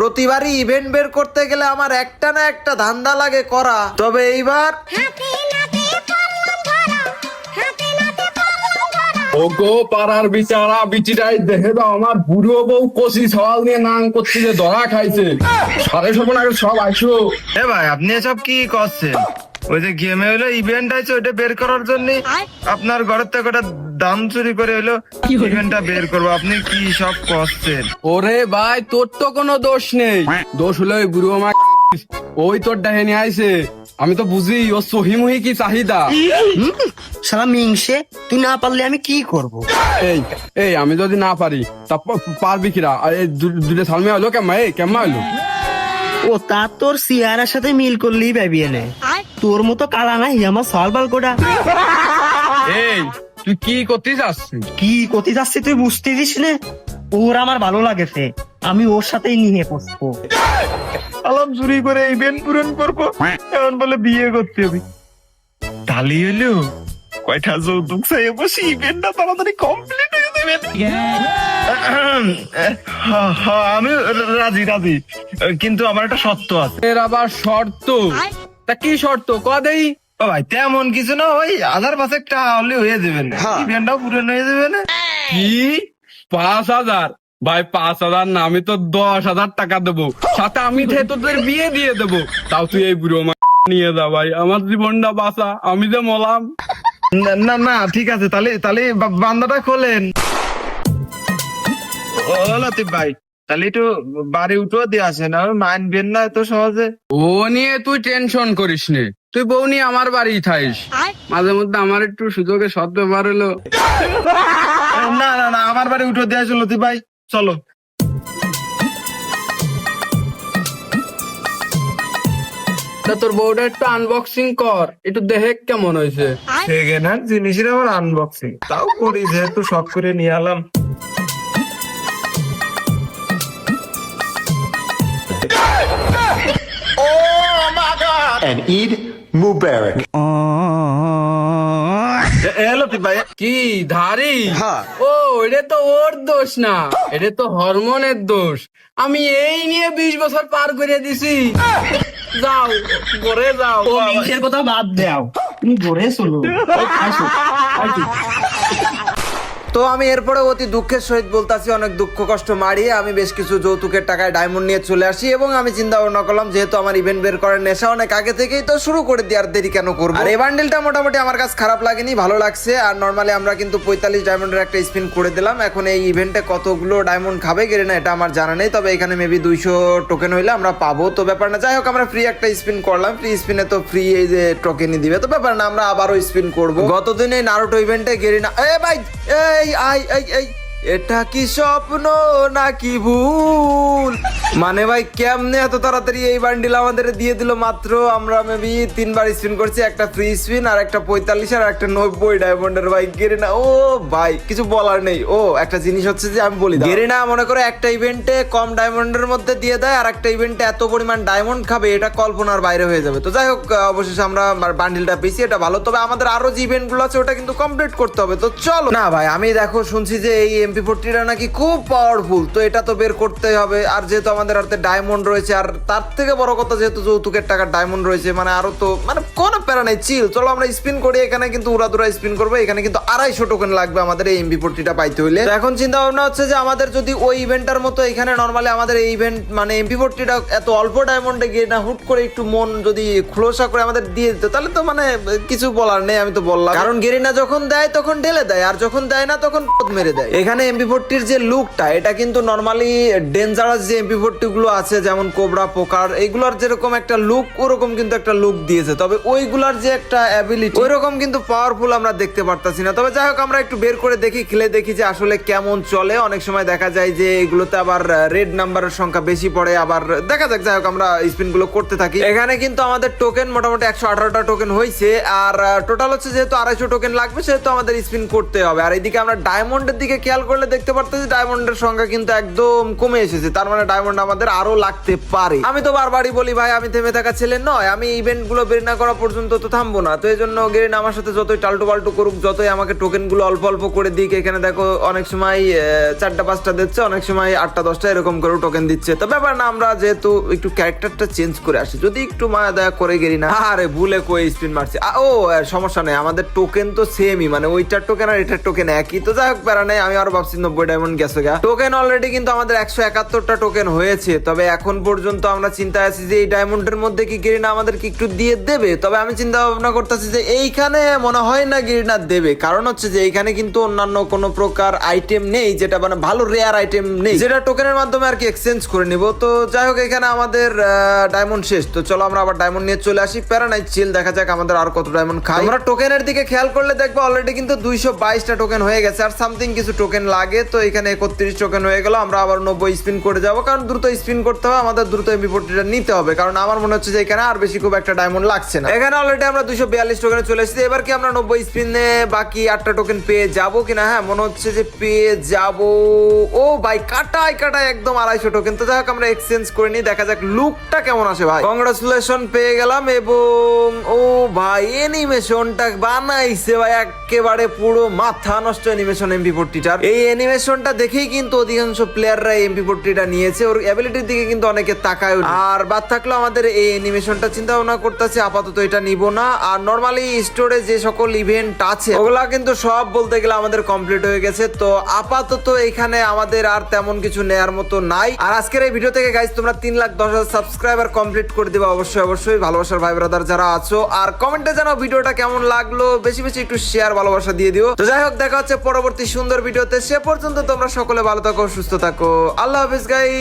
প্রতিবারই ইভেন্ট বের করতে গেলে আমার একটা না একটা ধান্দা লাগে করা, তবে এইবার ওগো পাড়ার বিচারা বিচিরাই দেখে দাও আমার বুড়ো বউ কষি সওয়াল নিয়ে নাং করছে যে ধরা খাইছে। সাড়ে সপন আগে সব আইসো। এ ভাই আপনি এসব কি করছেন? ওই যে গেমে হলো ইভেন্ট আছে ওইটা বের করার জন্য আপনার ঘরের থেকে ওটা দাম চুরি করে হলো ইভেন্টটা বের করবো, আপনি কি সব করছেন? ওরে ভাই তোর তো কোনো দোষ নেই, দোষ হলো ওই বুড়ো মা। ওই তোর ডাহেনি আইছে, আমি তো বুঝি ও সহিমহি কি চাহিদা। শালা মিংসে, তুই না পারলে আমি কি করব? এই এই আমি যদি না পারি তা পারবি কিরা? দুটো সালমে হলো কেমন হলো? ও তা তোর সিয়ারার সাথে মিল করলেই ভাবিয়ে নে, তোর মতো কালা নাই আমার সলবাল কোটা। এই তুই কি করতে যাচ্ছিস? কি করতে যাচ্ছি তুই বুঝতে দিস না? ওর আমার ভালো লাগেছে, আমি ওর সাথেই নিয়ে বসবো। আলাম চুরি করে ইভেন্ট পূরণ করবো, এমন বলে বিয়ে করতে হবে। তালি হলো কয়টা যৌতুক চাই বসে ইভেন্টটা তাড়াতাড়ি কমপ্লিট হয়ে যাবে। আমি রাজি রাজি, কিন্তু আমার একটা শর্ত আছে। এর আবার শর্ত? তা কি শর্ত কদেই? ও ভাই তেমন কিছু না, ওই 1000 টাকা হলে হয়ে যাবে না, ইভেন্টটাও পূরণ হয়ে যাবে না। কি 5,000? ভাই 5,000 না, আমি তো 10,000 টাকা দেবো, সাথে আমি তোদের বিয়ে দিয়ে দেবো। তাও তুই এই বুড়ো মা নিয়ে যা ভাই, আমার জীবনটা বাঁচা, আমি যে মলাম। না না না ঠিক আছে, তাহলে তাহলে বান্দাটা খোলেন। ও লতিফ ভাই, তাহলে একটু বাড়ি উঠেও দিয়ে আসেন, আমি মানবেন না এত সহজে। ও নিয়ে তুই টেনশন করিস নে, তুই বউ নিয়ে আমার বাড়ি থাইস, মাঝে মধ্যে আমার একটু সুযোগে সৎ ব্যবহার হলো। না না না, আমার বাড়ি উঠে দিয়ে আসেন লতিফ ভাই, চলো। তা তোর বউটা একটু আনবক্সিং কর, একটু দেখে কেমন হয়েছে। সেকেন্ড হ্যান্ড জিনিসের আবার আনবক্সিং তাও করি, যেহেতু শখ করে নিয়ে এলাম। And Eid Mubarak. লতিফ ভাই, কি ধারি? হ্যাঁ। ও এটা তো ওর দোষ না, এটা তো হরমোনের দোষ। আমি এই নিয়ে 20 বছর পার করে দিছি। যাও ঘরে যাও। ও মিংসের কথা বাদ দাও, তুমি ঘরে চলো। আসো, আসো। তো আমি এরপরে অতি দুঃখের সহিত বলতাছি, অনেক দুঃখ কষ্ট মারিয়ে আমি বেশ কিছু যৌতুকের টাকায় ডায়মন্ড নিয়ে চলে আসি, এবং আমি চিন্তা ভাবনা করলাম যেহেতু আমার ইভেন্ট বের করার নেশা অনেক আগে থেকেই, তো শুরু করে দিয়ে আর দেরি কেন করবো। আর এই বান্ডেলটা মোটামুটি আমার কাছে খারাপ লাগেনি, ভালো লাগছে। আর নর্মালি আমরা কিন্তু 45 ডায়মন্ডের একটা স্পিন করে দিলাম। এখন এই ইভেন্টে কতগুলো ডায়মন্ড খাবে গেলে না এটা আমার জানা নেই, তবে এখানে মেবি 200 টোকেন হইলে আমরা পাবো, তো ব্যাপার না। যাই হোক, আমরা ফ্রি একটা স্পিন করলাম, ফ্রি স্পিনে তো ফ্রি এই যে টোকেনই দিবে, তো ব্যাপার না, আমরা আবারও স্পিন করবো। গতদিন এই নারুটো ইভেন্টে গেরিনা, এ ভাই এই আই এই এই এটা কি স্বপ্ন নাকি ভুল? মানে ভাই কেমনে এত তাড়াতাড়ি এই বান্ডিল আমাদের দিয়ে দিল? মাত্র আমরা মেবি 3বার স্পিন করছি, একটা ফ্রি স্পিন আর একটা 45 আর একটা 90 ডায়মন্ডের। ভাই গেরিনা, ও ভাই কিছু বলার নেই। ও একটা জিনিস হচ্ছে যে আমি বলি, গেরিনা মনে করে একটা ইভেন্টে কম ডায়মন্ডের মধ্যে দিয়ে দেয়, আর একটা ইভেন্টে এত পরিমাণ ডায়মন্ড খাবে এটা কল্পনার বাইরে হয়ে যাবে। তো যাই হোক, অবশেষে আমরা বান্ডিলটা পেয়েছি, এটা ভালো। তবে আমাদের আরো যে ইভেন্ট গুলো আছে ওটা কিন্তু কমপ্লিট করতে হবে, তো চলো। না ভাই, আমি দেখো শুনছি যে এই MP40টা নাকি খুব পাওয়ারফুল, তো এটা তো বের করতেই হবে। আর যেহেতু আমাদের হাতে ডায়মন্ড রয়েছে, আর তার থেকে বড় কথা যেহেতু যৌতুকের টাকা ডায়মন্ড রয়েছে, মানে আরো তো মানে কোনো প্যারা নেই, চিল। চলো আমরা স্পিন করি, এখানে কিন্তু উড়াদুরা স্পিন করবো। এখানে কিন্তু 250 টোকেন লাগবে আমাদের এই MP40টা পাইতে হইলে। তো এখন চিন্তা ভাবনা হচ্ছে যে আমাদের যদি ওই ইভেন্টটার মতো এখানে নর্মালি আমাদের এই ইভেন্ট মানে MP40টা এত অল্প ডায়মন্ডে গিয়ে না হুট করে একটু মন যদি খোলসা করে আমাদের দিয়ে দিত, তাহলে তো মানে কিছু বলার নেই। আমি তো বললাম, কারণ গেরিনা যখন দেয় তখন ঢেলে দেয়, আর যখন দেয় না তখন মেরে দেয়। এখানে MP40 যে লুকটা, এটা কিন্তু নর্মালি ডেঞ্জারাস যে MP40 গুলো আছে যেমন কোবরা, পোকার, এইগুলোর যেরকম একটা লুক, ওরকম কিন্তু একটা লুক দিয়েছে। তবে ওইগুলার যে একটা অ্যাবিলিটি, ওইরকম কিন্তু পাওয়ারফুল আমরা দেখতে পারতাছি না। তবে যাই হোক, আমরা একটু বের করে দেখি, খেলে দেখি যে আসলে কেমন চলে। অনেক সময় দেখা যায় যে এগুলোতে আবার রেড নাম্বারের সংখ্যা বেশি পড়ে, আবার দেখা যাক। যাই হোক, আমরা স্পিন গুলো করতে থাকি। এখানে কিন্তু আমাদের টোকেন মোটামুটি 118টা টোকেন হয়েছে, আর টোটাল হচ্ছে যেহেতু 250 টোকেন লাগবে, সেহেতু আমাদের স্পিন করতে হবে। আর এইদিকে আমরা ডায়মন্ডের দিকে খেয়াল করলে দেখতে পারতেছি ডায়মন্ডের সংখ্যা কিন্তু একদম কমে এসেছে, তার মানে ডায়মন্ড আমাদের আরো লাগতে পারে। আমি তো বারবারই বলি ভাই আমি থেমে থাকা ছেলে নয়, আমি ইভেন্ট গুলো বের না করা পর্যন্ত তো থামবো না। তো এই জন্য গেরিনা আমার সাথে যতই টাল্টু পাল্টু করুক, যতই আমাকে টোকেন গুলো অল্প অল্প করে দিক, এখানে দেখো অনেক সময় 4টা 5টা দিচ্ছে, অনেক সময় 8টা 10টা এরকম করে টোকেন দিচ্ছে। তো ব্যাপার না, আমরা যেহেতু একটু ক্যারেক্টারটা চেঞ্জ করে আসি, যদি একটু মায়া দয়া করে গেরিনা। আরে ভুলে কই স্পিন মারছে। সমস্যা নেই, আমাদের টোকেন তো সেমই, মানে ওইটার টোকেন আর এটার টোকেন একই। তো যাই হোক প্যারা নেই, আমি আরো ভাবছি 90 ডায়মন্ড গেছে গা। টোকেন অলরেডি কিন্তু আমাদের 171টা টোকেন হয়েছে। তবে এখন পর্যন্ত আমরা চিন্তায় আছি যে এই ডায়মন্ডের মধ্যে কি গেরিনা আমাদেরকে একটু দিয়ে দেবে। তবে আমি চিন্তা ভাবনা করতেছি যে এইখানে মনে হয় না গেরিনা দেবে, কারণ হচ্ছে যে এইখানে কিন্তু অন্যান্য কোনো প্রকার আইটেম নেই, যেটা মানে ভালো রেয়ার আইটেম নেই, যেটা টোকেনের মাধ্যমে আর কি এক্সচেঞ্জ করে নিব। তো যাই হোক এখানে আমাদের ডায়মন্ড শেষ। তো চলো আমরা আবার ডায়মন্ড নিয়ে চলে আসি। প্যারা নাই, চিল, দেখা যাক আমাদের আর কত ডায়মন্ড খাই। আমরা টোকেনের দিকে খেয়াল করলে দেখবো অলরেডি কিন্তু 222টা টোকেন হয়ে গেছে, আর সামথিং কিছু টোকেন লাগে। তো এখানে 31 টোকেন হয়ে গেল। আমরা আবার 90 স্পিন করে যাব, কারণ দ্রুত স্পিন করতে হবে, আমাদের দ্রুত এমপি40টা নিতে হবে, কারণ আমার মনে হচ্ছে যে এখানে আর বেশি খুব একটা ডায়মন্ড লাগছে না। এখানে অলরেডি আমরা 242 টোকেনে চলে এসেছি। এবার কি আমরা 90 স্পিনে বাকি 8টা টোকেন পেয়ে যাব কিনা? হ্যাঁ মনে হচ্ছে যে পেয়ে যাব। ও ভাই কাটায় কাটায় একদম 250 টোকেন। তো যাই হোক আমরা এক্সচেঞ্জ করে নিই, দেখা যাক লুকটা কেমন আসে ভাই। কংগ্রাচুলেশন পেয়ে গেলাম। এবং ও ভাই অ্যানিমেশনটা বানাইছে ভাই একেবারে পুরো মাথা নষ্ট অ্যানিমেশন এমপি40টার। এই অ্যানিমেশনটা দেখেই কিন্তু অধিকাংশ প্লেয়াররা এমপি40টা নিয়েছে। ওর অ্যাবিলিটির দিকে কিন্তু অনেকে তাকায়। আর বাদ থাকলো আমাদের এই অ্যানিমেশনটা চিন্তা ভাবনা করতেছে, আপাতত এটা নিব না। আর নরমালি স্টোরে যে সকল ইভেন্ট আছে ওগুলা কিন্তু সব বলতে গেলে আমাদের কমপ্লিট হয়ে গেছে। তো আপাতত এখানে আমাদের আর তেমন কিছু নেয়ার মতো নাই। আর আজকের এই ভিডিও থেকে গাইস তোমরা 3,10,000 সাবস্ক্রাইবার কমপ্লিট করে দিবা অবশ্যই অবশ্যই, ভালোবাসার ভাই ব্রাদার যারা আছো। আর কমেন্টে জানাও ভিডিওটা কেমন লাগলো, বেশি বেশি একটু শেয়ার ভালোবাসা দিয়ে দিও। তো যাই হোক দেখা হচ্ছে পরবর্তী সুন্দর ভিডিওতে। সে পর্যন্ত তোমরা সকলে ভালো থাকো, সুস্থ থাকো। আল্লাহ হাফেজ গাইস।